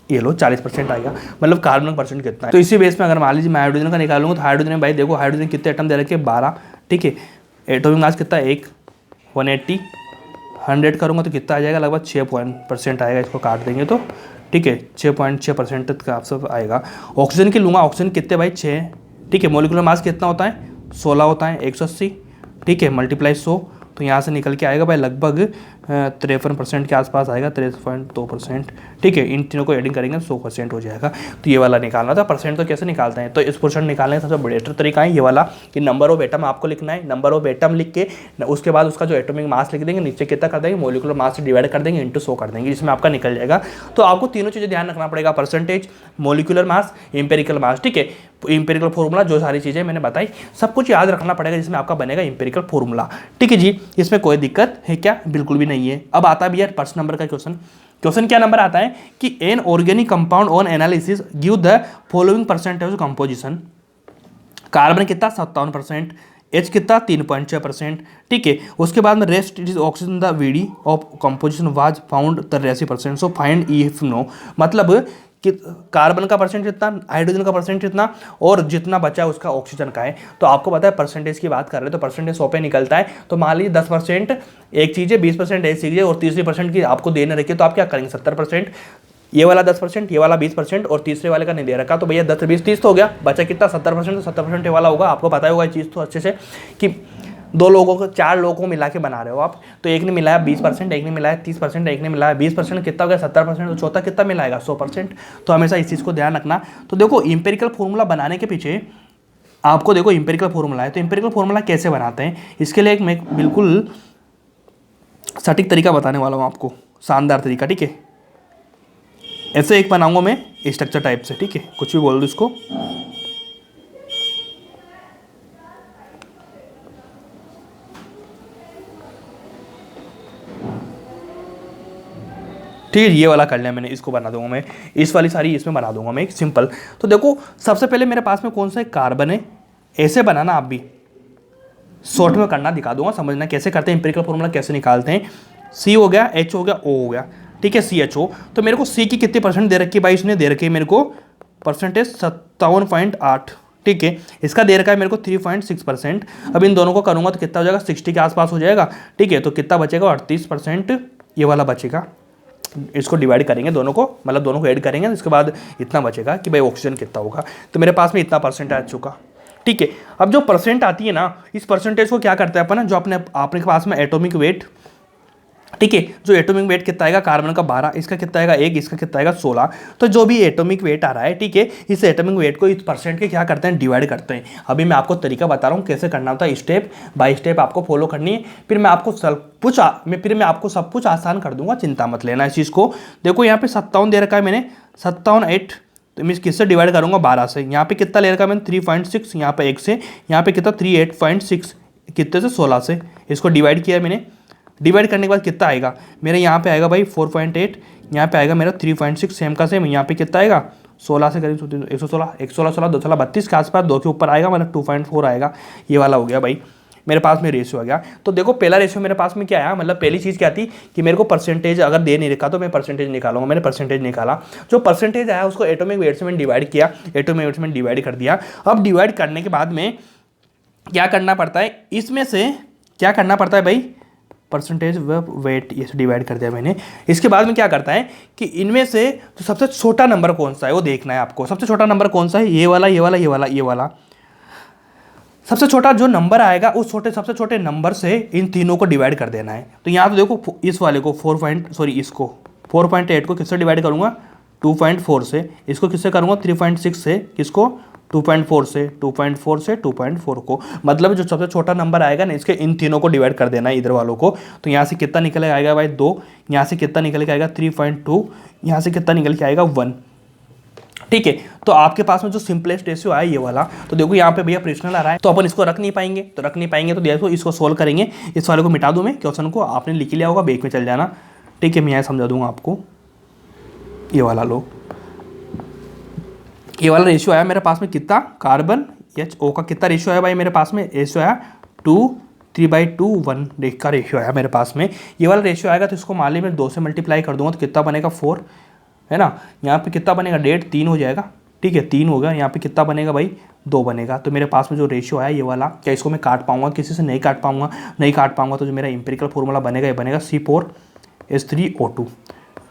ये लो 40% आएगा, मतलब कार्बन का परसेंट कितना है। तो इसी बेस में अगर मान लीजिए मैं हाइड्रोजन का निकालूंगा तो हाइड्रोजन में भाई देखो हाइड्रोजन कितने एटम दे रखे, 12, ठीक है। एटॉमिक मास कितना, 1, 180, 100 करूँगा तो कितना आ जाएगा, लगभग 6% आएगा, इसको काट देंगे तो, ठीक है, 6.6% का सब आएगा। ऑक्सीजन की लूँगा, ऑक्सीजन कितने भाई, 6, ठीक है। मोलिकुलर मास कितना होता है, 16 होता है, 180, ठीक है, मल्टीप्लाई 100, तो यहाँ से निकल के आएगा भाई लगभग 53% के आसपास आएगा, 53.2%, ठीक है। इन तीनों को एडिंग करेंगे 100% हो जाएगा। तो ये वाला निकालना था। परसेंट तो कैसे निकालते हैं, तो इस परसेंट निकालने का सबसे बेटर तरीका है ये वाला कि नंबर ऑफ एटम आपको लिखना है। नंबर ऑफ एटम लिख के उसके बाद उसका जो एटॉमिक मास लिख देंगे, नीचे कितना कर देंगे, मोलिकुलर मास से डिवाइड कर देंगे, इंटू 100 कर देंगे, जिसमें आपका निकल जाएगा। तो आपको तीनों चीज़ें ध्यान रखना पड़ेगा, परसेंटेज, मोलिकुलर मास, एम्पेरिकल मास, ठीक है। एम्पेरिकल फॉर्मूला, जो सारी चीज़ें मैंने बताई सब कुछ याद रखना पड़ेगा, जिसमें आपका बनेगा एम्पेरिकल फॉर्मूला, ठीक है जी। इसमें कोई दिक्कत है क्या, बिल्कुल भी नहीं है। अब आता भी यार पर्सन नंबर का क्वेश्चन क्या नंबर आता है कि an organic compound on analysis give the following percentage composition. Carbon कितना, 57%, एच कितना, 3.6%, ठीक है। उसके बाद में rest it is oxygen the VD of composition was found 83%। So find if no, मतलब कि कार्बन का परसेंट कितना, हाइड्रोजन का परसेंट कितना, और जितना बचा है उसका ऑक्सीजन का है। तो आपको पता है परसेंटेज की बात कर रहे हैं तो परसेंटेज 100 पे निकलता है। तो मान लीजिए 10% एक चीज़ है, 20% एक चीज़ है, और तीसरी परसेंट की आपको देने रखी है, तो आप क्या करेंगे, 70%, ये वाला 10%, ये वाला 20%, और तीसरे वाले का नहीं दे रखा, तो भैया 10 20 30 तो हो गया, बचा कितना, 70%। तो 70% वाला होगा, आपको पता होगा ये चीज़ तो अच्छे से कि 2 लोगों को, 4 लोगों को मिला के बना रहे हो आप, तो एक ने मिलाया 20%, एक ने मिलाया 30%, एक ने मिलाया 20%, कितना हो गया, 70%, तो चौथा कितना मिलाएगा, 100%। तो हमेशा इस चीज़ को ध्यान रखना। तो देखो एम्पेरिकल फॉर्मूला बनाने के पीछे आपको देखो एम्पेरिकल फॉर्मूला है, तो एम्पेरिकल फॉर्मूला कैसे बनाते हैं, इसके लिए एक मैं बिल्कुल सटीक तरीका बताने वाला हूँ आपको, शानदार तरीका, ठीक है। ऐसे एक बनाऊंगा मैं स्ट्रक्चर टाइप से, ठीक है, कुछ भी बोल दो इसको। ठीक है, ये वाला कर लिया मैंने, इसको बना दूंगा मैं, इस वाली सारी इसमें बना दूंगा मैं एक सिंपल। तो देखो सबसे पहले मेरे पास में कौन सा है, कार्बन है। ऐसे बनाना आप भी, शॉर्ट में करना दिखा दूंगा, समझना कैसे करते हैं, एम्पिरिकल फॉर्मूला कैसे निकालते हैं। सी हो गया, एच हो गया, ओ हो गया, ठीक है, सी एच ओ। तो मेरे को सी की कितनी परसेंट दे रखी है भाई, इसने दे रखी है मेरे को परसेंटेज 57.8, ठीक है। इसका दे रखा है मेरे को 3.6%। अब इन दोनों को करूँगा तो कितना हो जाएगा, 60 के आसपास हो जाएगा, ठीक है। तो कितना बचेगा, 38% ये वाला बचेगा। इसको डिवाइड करेंगे दोनों को, मतलब दोनों को ऐड करेंगे, इसके बाद इतना बचेगा कि भाई ऑक्सीजन कितना होगा। तो मेरे पास में इतना परसेंट आ चुका, ठीक है। अब जो परसेंट आती है ना, इस परसेंटेज को क्या करते हैं अपन, जो अपने आपके पास में एटॉमिक वेट, ठीक है, जो एटॉमिक वेट कितना आएगा, कार्बन का 12, इसका कितना आएगा 1, इसका कितना आएगा 16। तो जो भी एटॉमिक वेट आ रहा है, ठीक है, इस एटॉमिक वेट को इस परसेंट के क्या करते हैं, डिवाइड करते हैं। अभी मैं आपको तरीका बता रहा हूँ कैसे करना होता है, स्टेप बाय स्टेप आपको फॉलो करनी है। फिर मैं आपको सब कुछ आसान कर दूंगा, चिंता मत लेना इस चीज़ को। देखो यहाँ पे 57 दे रखा है मैंने, 57.8, तो मैं किससे डिवाइड करूँगा, 12 से। यहाँ पे कितना ले रखा है मैंने, 3.6, यहाँ पे 1 से, यहाँ पे कितना 38.6, कितने से, 16 से। इसको डिवाइड किया मैंने, डिवाइड करने के बाद कितना आएगा मेरे, यहाँ पे आएगा भाई 4.8, यहाँ पे आएगा मेरा 3.6, सेम का सेम। यहाँ पे कितना आएगा, 16 से करीब 116, 116, 2 32 के आसपास, 2 के ऊपर आएगा, मतलब 2.4 आएगा। ये वाला हो गया भाई, मेरे पास में रेशियो आ गया। तो देखो पहला रेशियो मेरे पास में क्या आया, मतलब पहली चीज़ क्या थी कि मेरे को परसेंटेज अगर दे नहीं रखा तो मैं परसेंटेज निकालूंगा। मैंने परसेंटेज निकाला, जो परसेंटेज आया उसको एटॉमिक वेट से मैंने डिवाइड किया, एटॉमिक वेट से मैंने डिवाइड कर दिया। अब डिवाइड करने के बाद में क्या करना पड़ता है, इसमें से क्या करना पड़ता है भाई, परसेंटेज वेट ये डिवाइड कर दिया मैंने। इसके बाद में क्या करता है कि इनमें से जो सबसे छोटा नंबर कौन सा है वो देखना है आपको। सबसे छोटा नंबर कौन सा है, ये वाला, ये वाला, ये वाला, ये वाला, सबसे छोटा जो नंबर आएगा उस सबसे छोटे नंबर से इन तीनों को डिवाइड कर देना है। तो यहाँ तो देखो इस वाले को 4.8 को किससे डिवाइड करूँगा 2.4 से, इसको किससे करूँगा 3.6 से, किसको 2.4 से, 2.4 से 2.4 को, मतलब जो सबसे छोटा नंबर आएगा ना इसके इन तीनों को डिवाइड कर देना है इधर वालों को। तो यहाँ से कितना निकल के आएगा भाई 2, यहाँ से कितना निकल के आएगा 3.2, यहाँ से कितना निकल के आएगा 1। ठीक है, तो आपके पास में जो सिंपलेस्ट रेशियो आया ये वाला, तो देखो यहाँ पे भैया फ्रैक्शनल आ रहा है तो अपन इसको रख नहीं पाएंगे, तो देखो इसको सोल्व करेंगे। इस वाले को मिटा दूँ मैं, क्वेश्चन को आपने लिख लिया होगा, बेक में चल जाना। ठीक है, मैं यहाँ समझा दूंगा आपको। ये वाला लो, ये वाला रेशियो आया मेरे पास में कितना, कार्बन HO का कितना रेशियो आया भाई मेरे पास में, रेशियो आया 2, 3/2, 1 का रेशियो आया मेरे पास में। ये वाला रेशियो आएगा तो इसको मान ली मैं 2 से मल्टीप्लाई कर दूंगा तो कितना बनेगा 4, है ना। यहाँ पे कितना बनेगा 1.5, 3 हो जाएगा। ठीक है, 3 होगा। यहाँ पे कितना बनेगा भाई 2 बनेगा। तो मेरे पास में जो रेशियो आया ये वाला, क्या इसको मैं काट पाऊंगा, किसी से नहीं काट पाऊंगा तो जो मेरा इंपेरिकल फॉर्मूला बनेगा ये बनेगा C4H3O2,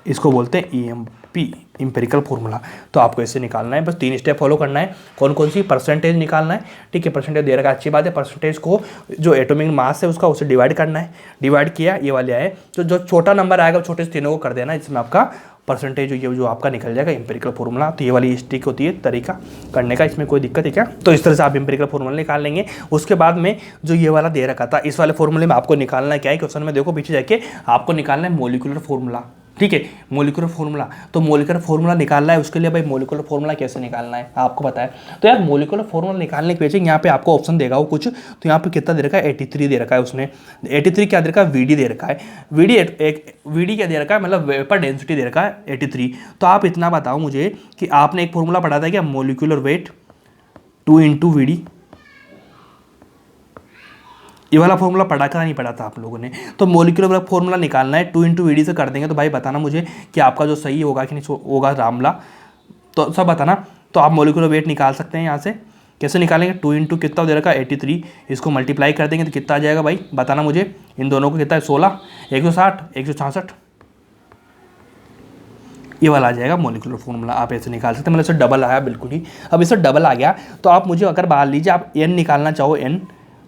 इसको बोलते हैं EMP, इंपेरिकल फॉर्मूला। तो आपको ऐसे निकालना है, बस 3 स्टेप फॉलो करना है। कौन सी परसेंटेज निकालना है। ठीक है, परसेंटेज दे रखा है, अच्छी बात है। परसेंटेज को जो एटॉमिक मास है उसका उसे डिवाइड करना है, डिवाइड किया ये वाले आए, तो जो छोटा नंबर आएगा छोटे से तीनों को कर देना है, इसमें आपका परसेंटेज ये जो आपका निकल जाएगा इंपेरिकल फॉर्मूला। तो ये वाली स्टिक होती है तरीका करने का, इसमें कोई दिक्कत है क्या। तो इस तरह से आप इंपेरिकल फॉर्मूला निकाल लेंगे। उसके बाद में जो ये वाला दे रखा था, इस वाले फॉर्मूले में आपको निकालना क्या है, क्वेश्चन में देखो पीछे जाके आपको निकालना है मोलिकुलर फॉर्मूला। ठीक है, मोलिकुलर फॉर्मूला, तो मोलिकुलर फॉर्मूला निकालना है। उसके लिए भाई मोलिकुलर फॉर्मूला कैसे निकालना है आपको पता है। तो यार मोलिकुलर फॉर्मूला निकालने के पीछे यहाँ पे आपको ऑप्शन देगा वो कुछ, तो यहाँ पे कितना दे रखा है 83 दे रखा है उसने। 83 क्या दे रखा है, VD दे रखा है। VD क्या दे रखा है, मतलब वेपर डेंसिटी दे रखा है 83। तो आप इतना बताओ मुझे कि आपने एक फॉर्मूला पढ़ा था क्या, मोलिकुलर वेट 2 × VD, ये वाला फॉर्मूला पढ़ा था नहीं पढ़ा था आप लोगों ने। तो मोलिकुलर फॉर्मूला निकालना है, 2 × VD से कर देंगे तो भाई बताना मुझे कि आपका जो सही होगा कि नहीं होगा रामला, तो सब बताना। तो आप मोलिकुलर वेट निकाल सकते हैं यहाँ से। कैसे निकालेंगे, 2 × कितना दे रखा है 83, इसको मल्टीप्लाई कर देंगे तो कितना आ जाएगा भाई बताना मुझे। इन दोनों को कितना है 16, 160, 166, ये वाला आ जाएगा मोलिकुलर फॉर्मूला। आप ऐसे निकाल सकते हैं, मतलब इससे डबल आया बिल्कुल ही। अब इससे डबल आ गया तो आप मुझे अगर मान लीजिए आप n निकालना चाहो, n,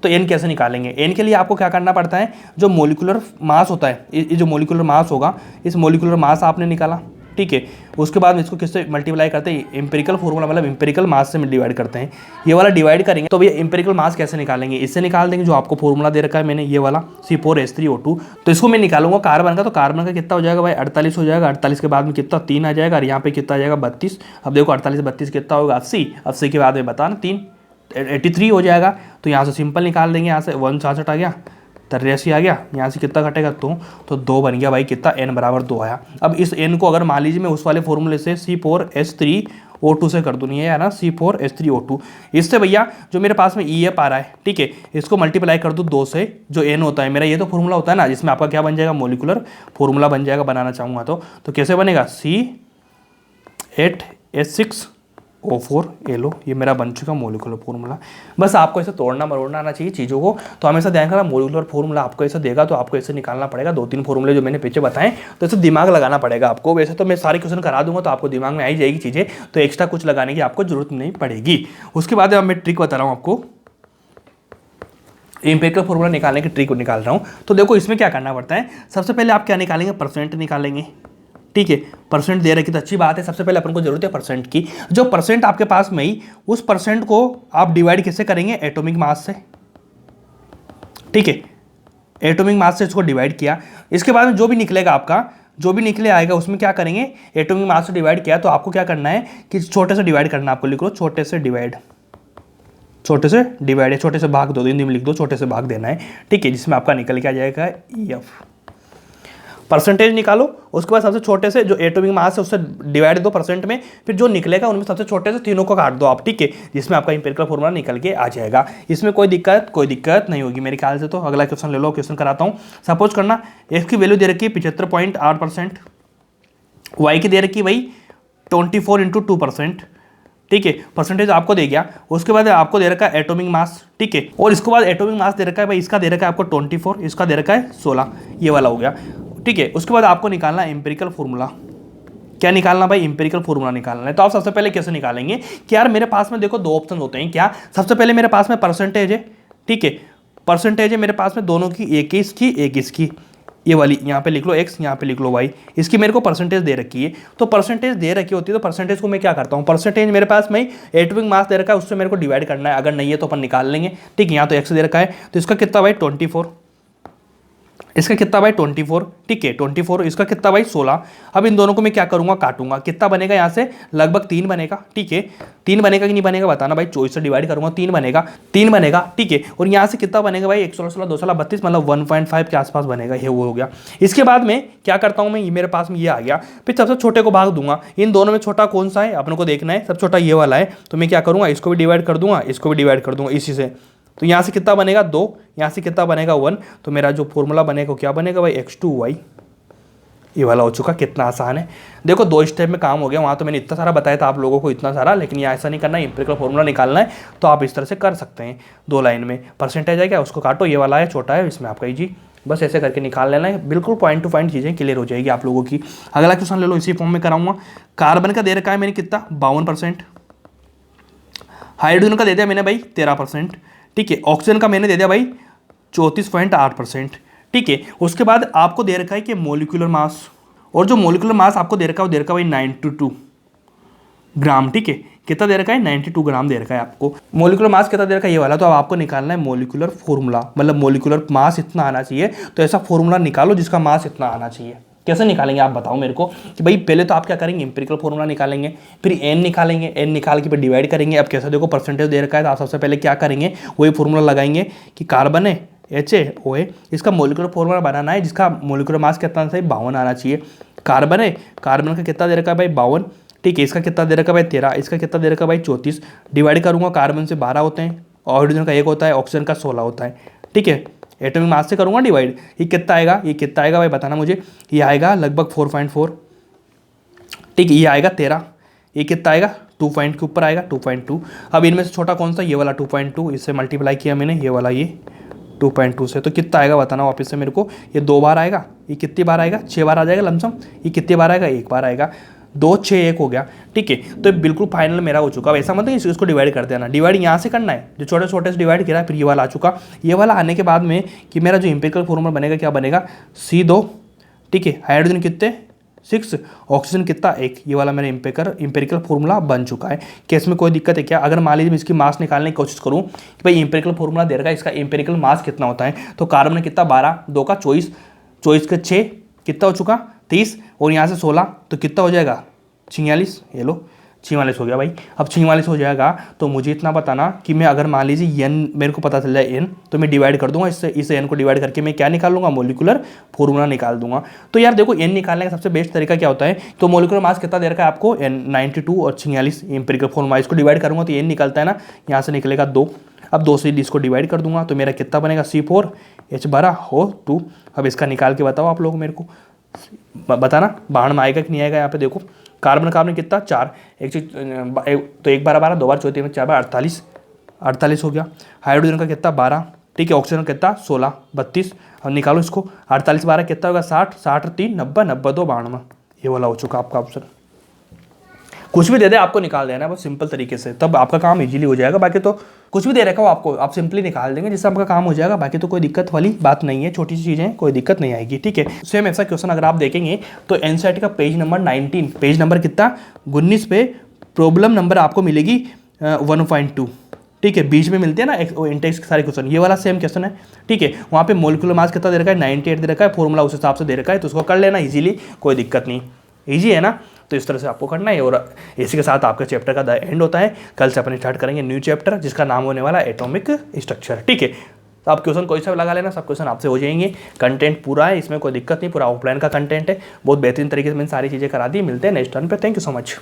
तो n कैसे निकालेंगे। n के लिए आपको क्या करना पड़ता है, जो मोलिकुलर मास होता है, ये जो मोलिकुलर मास होगा, इस मोलिकुलर मास आपने निकाला। ठीक है, उसके बाद में इसको किससे मल्टीप्लाई करते हैं, इंपेरिकल फॉर्मूला मतलब इंपेरिकल मास से डिवाइड करते हैं। ये वाला डिवाइड करेंगे तो भैया इंपेरिकल मास कैसे निकालेंगे, इससे निकाल देंगे जो आपको फॉर्मूला दे रखा है मैंने, ये वाला C4H3O2। तो इसको मैं निकालूंगा कार्बन का, तो कार्बन का कितना हो जाएगा भाई 48 हो जाएगा। 48 के बाद में कितना 3 आ जाएगा, और यहाँ पे कितना आ जाएगा 32। अब देखो 48 32 कितना होगा 80, 80 के बाद में बताना 3, 83 हो जाएगा। तो यहाँ से सिंपल निकाल देंगे, यहाँ से 166 आ गया, 83 आ गया, यहाँ से कितना घटेगा तो 2 बन गया भाई, कितना n बराबर 2 आया। अब इस n को अगर मान लीजिए मैं उस वाले फॉर्मूले से C4H3O2 से कर दूँ, ये है ना C4H3O2, इससे भैया जो मेरे पास में EF आ रहा है, ठीक है, इसको मल्टीप्लाई कर दूँ 2 से, जो n होता है मेरा, ये तो फॉर्मूला होता है ना, जिसमें आपका क्या बन जाएगा मोलिकुलर फॉर्मूला बन जाएगा, बनाना चाहूँगा तो कैसे बनेगा C8H6O4, ये लो, ये मेरा बन चुका मोलिकुलर फॉर्मूला। बस आपको ऐसे तोड़ना मरोड़ना आना चाहिए चीज़ों को। तो हमेशा ध्यान रखना, मोलिकुलर फॉर्मूला आपको ऐसे देगा तो आपको ऐसे निकालना पड़ेगा। 2-3 फॉर्मूले जो मैंने पीछे बताएं, तो ऐसे दिमाग लगाना पड़ेगा आपको। वैसे तो मैं सारे क्वेश्चन करा दूंगा तो आपको दिमाग में आई जाएगी चीज़ें, तो एक्स्ट्रा कुछ लगाने की आपको जरूरत नहीं पड़ेगी। उसके बाद अब मैं ट्रिक बता रहा हूँ आपको, इंपेरिकल फॉर्मूला निकालने की ट्रिक निकाल रहा हूँ। तो देखो इसमें क्या करना पड़ता है, सबसे पहले आप क्या निकालेंगे, परसेंट निकालेंगे। ठीक है, परसेंट दे रखी तो अच्छी बात है। सबसे पहले अपन को जरूरत है परसेंट की। जो परसेंट आपके पास में ही, उस परसेंट को आप डिवाइड कैसे करेंगे, एटॉमिक मास से। ठीक है, एटॉमिक मास से इसको डिवाइड किया। इसके बाद में जो भी निकलेगा आपका, जो भी निकले आएगा उसमें क्या करेंगे, एटॉमिक मास से डिवाइड किया तो आपको क्या करना है कि छोटे से डिवाइड करना, आपको लिख लो छोटे से डिवाइड, छोटे से डिवाइड है, छोटे से भाग दो, दिन लिख दो, छोटे से भाग देना है। ठीक है, जिसमें आपका निकल के आ जाएगा EF। परसेंटेज निकालो, उसके बाद सबसे छोटे से जो एटॉमिक मास है उससे डिवाइड दो परसेंट में, फिर जो निकलेगा उनमें सबसे छोटे से तीनों को काट दो आप। ठीक है, जिसमें आपका इंपेरिकल फॉर्मूला निकल के आ जाएगा। इसमें कोई दिक्कत नहीं होगी मेरे ख्याल से। तो अगला क्वेश्चन ले लो, क्वेश्चन कराता हूँ। सपोज करना एक्स की वैल्यू दे रखी है 75.8%, वाई की दे रखी भाई 24 × 2%। ठीक है, परसेंटेज आपको दे गया। उसके बाद आपको दे रखा है एटॉमिक मास। ठीक है, और इसके बाद एटॉमिक मास दे रखा है भाई, इसका दे रखा है आपको 24, इसका दे रखा है 16, ये वाला हो गया। ठीक है, उसके बाद आपको निकालना है इंपेरिकल फॉर्मूला। क्या निकालना भाई, इंपेरिकल फॉर्मूला निकालना है। तो आप सबसे पहले कैसे निकालेंगे कि यार मेरे पास में देखो दो ऑप्शन होते हैं, क्या, सबसे पहले मेरे पास में परसेंटेज है, ठीक है, परसेंटेज है मेरे पास में दोनों की, एक इसकी एक इसकी, ये वाली यहाँ पे लिख लो x, यहाँ पे लिख लो y, इसकी मेरे को परसेंटेज दे रखी है। तो परसेंटेज दे रखी होती है तो परसेंटेज को मैं क्या करता हूँ, परसेंटेज मेरे पास में एटॉमिक मास दे रखा है, उससे मेरे को डिवाइड करना है, अगर नहीं है तो अपन निकाल लेंगे, ठीक है। यहाँ तो x दे रखा है तो इसका कितना भाई 24, इसका कितना भाई 24, ठीक है 24, इसका कितना भाई 16। अब इन दोनों को मैं क्या करूंगा, काटूंगा, कितना बनेगा यहाँ से लगभग 3 बनेगा, ठीक है, 3 बनेगा कि नहीं बनेगा बताना भाई, 24 से डिवाइड करूंगा 3 बनेगा, 3 बनेगा, ठीक है। और यहाँ से कितना बनेगा भाई 116 16 2 16 32, मतलब 1.5 के आसपास बनेगा, ये वो हो गया। इसके बाद में क्या करता हूँ मैं, ये मेरे पास में ये आ गया, फिर सबसे छोटे को भाग दूंगा, इन दोनों में छोटा कौन सा है अपने को देखना है, सबसे छोटा ये वाला है, तो मैं क्या करूँगा, इसको भी डिवाइड कर दूंगा, इसको भी डिवाइड कर दूंगा इसी से। तो यहाँ से कितना बनेगा 2, यहाँ से कितना बनेगा 1, तो मेरा जो फॉर्मूला बनेगा क्या बनेगा भाई x2y, ये वाला हो चुका। कितना आसान है, देखो 2 स्टेप में काम हो गया। वहाँ तो मैंने इतना सारा बताया था आप लोगों को, इतना सारा, लेकिन यहाँ ऐसा नहीं करना है, इंपेरिकल फॉर्मूला निकालना है तो आप इस तरह से कर सकते हैं। 2 लाइन में परसेंटेज है क्या, उसको काटो, ये वाला है छोटा है, इसमें आपका जी बस ऐसे करके निकाल लेना है, बिल्कुल पॉइंट टू पॉइंट चीज़ें क्लियर हो जाएगी आप लोगों की। अगला क्वेश्चन ले लो, इसी फॉर्म में कराऊंगा। कार्बन का दे रखा है मैंने कितना 52%, हाइड्रोजन का दे दिया मैंने भाई 13%, ठीक है, ऑक्सीजन का मैंने दे दिया भाई 34.8%, ठीक है। उसके बाद आपको दे रखा है कि मोलिकुलर मास, और जो मोलिकुलर मास आपको दे रखा है वो दे रखा है भाई 92 ग्राम, ठीक है। कितना दे रखा है 92 ग्राम दे रखा है आपको। मोलिकुलर मास कितना दे रखा है ये वाला, तो अब आपको निकालना है मोलिकुलर फॉर्मूला, मतलब मोलिकुलर मास इतना आना चाहिए, तो ऐसा फॉर्मूला निकालो जिसका मास इतना आना चाहिए। कैसे निकालेंगे आप बताओ मेरे को कि भाई पहले तो आप क्या करेंगे, इंपेरिकल फॉर्मूला निकालेंगे, फिर n निकालेंगे, n निकाल के फिर डिवाइड करेंगे। अब कैसे देखो परसेंटेज दे रखा है तो आप सबसे पहले क्या करेंगे, वही फॉर्मूला लगाएंगे कि कार्बन है HA इसका मोलिकुलर फॉर्मूला बनाना है जिसका मोलिकुलर मास कितना सही 52 आना चाहिए। कार्बन है, कार्बन का कितना दे रखा है भाई 52, ठीक है, इसका कितना दे रखा है भाई 13, इसका कितना दे रखा है भाई 34, डिवाइड करूँगा, कार्बन से 12 होते हैं, हाइड्रोजन का 1 होता है, ऑक्सीजन का 16 होता है, ठीक है। एटॉमिक मास से करूँगा डिवाइड, ये कितना आएगा, ये कितना आएगा भाई बताना मुझे, ये आएगा लगभग 4.4, ठीक है, ये आएगा 13, ये कितना आएगा 2 पॉइंट के ऊपर आएगा 2.2। अब इनमें से छोटा कौन सा, ये वाला 2.2, इससे मल्टीप्लाई किया मैंने, ये वाला ये 2.2 से, तो कितना आएगा बताना वापस से मेरे को, ये 2 बार आएगा, ये कितनी बार आएगा 6 बार आ जाएगा लमसम, ये कितनी बार आएगा 1 बार आएगा, 2 6 1 हो गया, ठीक है। तो बिल्कुल फाइनल मेरा हो चुका। ऐसा मतलब इसको डिवाइड कर देना, डिवाइड यहाँ से करना है, जो छोटे छोटे से डिवाइड किया, फिर ये वाला आ चुका। ये वाला आने के बाद में कि मेरा जो इंपेरिकल फॉर्मूला बनेगा क्या बनेगा C2, ठीक है, हाइड्रोजन कितने 6, ऑक्सीजन कितना 1, ये वाला मेरा इंपेरिकल फॉर्मूला बन चुका है। कि इसमें कोई दिक्कत है क्या, अगर मान लीजिए मैं इसकी मास निकालने की कोशिश करूँ कि भाई इंपेरिकल फॉर्मूला दे रखा है, इसका इंपेरिकल मास कितना होता है, तो कार्बन में कितना 12, 2 का 24, 24 के 6 कितना हो चुका 30, और यहाँ से 16 तो कितना हो जाएगा 46, ये लो 46 हो गया भाई। अब 46 हो जाएगा तो मुझे इतना बताना कि मैं अगर मान लीजिए n मेरे को पता चल जाए n, तो मैं डिवाइड कर दूंगा इससे, इस n को डिवाइड करके मैं क्या निकाल लूँगा, मोलिकुलर फॉर्मूला निकाल दूंगा। तो यार देखो n निकालने का सबसे बेस्ट तरीका क्या होता है, तो मोलिकुलर मास कितना दे रखा है आपको n 92 और 46, इंपेरिकल फॉर्मूला इसको डिवाइड करूँगा तो n निकलता है ना, यहाँ से निकलेगा 2, अब 2 से इसको डिवाइड कर दूंगा तो मेरा कितना बनेगा C4 H12O2। अब इसका निकाल के बताओ आप लोग मेरे को, बताना बाहर में आएगा कि नहीं आएगा। यहाँ पे देखो कार्बन कार्बन कितना 4, तो 1 बार 12, 2 बार 34, 4 बार 48 हो गया। हाइड्रोजन का कितना 12, ठीक है, ऑक्सीजन का कितना 16 32, अब निकालो इसको, 48 12 कितना होगा 60, 60 3 90, 90 2 92, ये वाला हो चुका आपका ऑप्शन। कुछ भी दे दे आपको निकाल देना है बस सिंपल तरीके से, तब आपका काम इजीली हो जाएगा। बाकी तो कुछ भी दे रखा हो आपको, आप सिंपली निकाल देंगे जिससे आपका काम हो जाएगा। बाकी तो कोई दिक्कत वाली बात नहीं है, छोटी सी चीज़ें कोई दिक्कत नहीं आएगी, ठीक है। सेम ऐसा क्वेश्चन अगर आप देखेंगे तो एनसीईआरटी का पेज नंबर 19, पेज नंबर कितना 19 पे प्रॉब्लम नंबर आपको मिलेगी 1.2, ठीक है, बीच में मिलते हैं ना इंटेक्स के सारे क्वेश्चन, ये वाला सेम क्वेश्चन है, ठीक है। वहाँ पे मोलिकुलर मास कितना दे रखा है 98 दे रखा है, फॉर्मूला उस हिसाब से दे रखा है, तो उसको कर लेना इजीली, कोई दिक्कत नहीं, ईजी है ना। तो इस तरह से आपको करना है, और इसी के साथ आपका चैप्टर का द एंड होता है। कल से अपन स्टार्ट करेंगे न्यू चैप्टर जिसका नाम होने वाला है एटॉमिक स्ट्रक्चर, ठीक है। तो आप क्वेश्चन कोई सा लगा लेना, सब क्वेश्चन आपसे हो जाएंगे। कंटेंट पूरा है, इसमें कोई दिक्कत नहीं, पूरा ऑफलाइन का कंटेंट है, बहुत बेहतरीन तरीके से मैंने सारी चीज़ें करा दी। मिलते हैं नेक्स्ट टर्न पे, थैंक यू सो मच।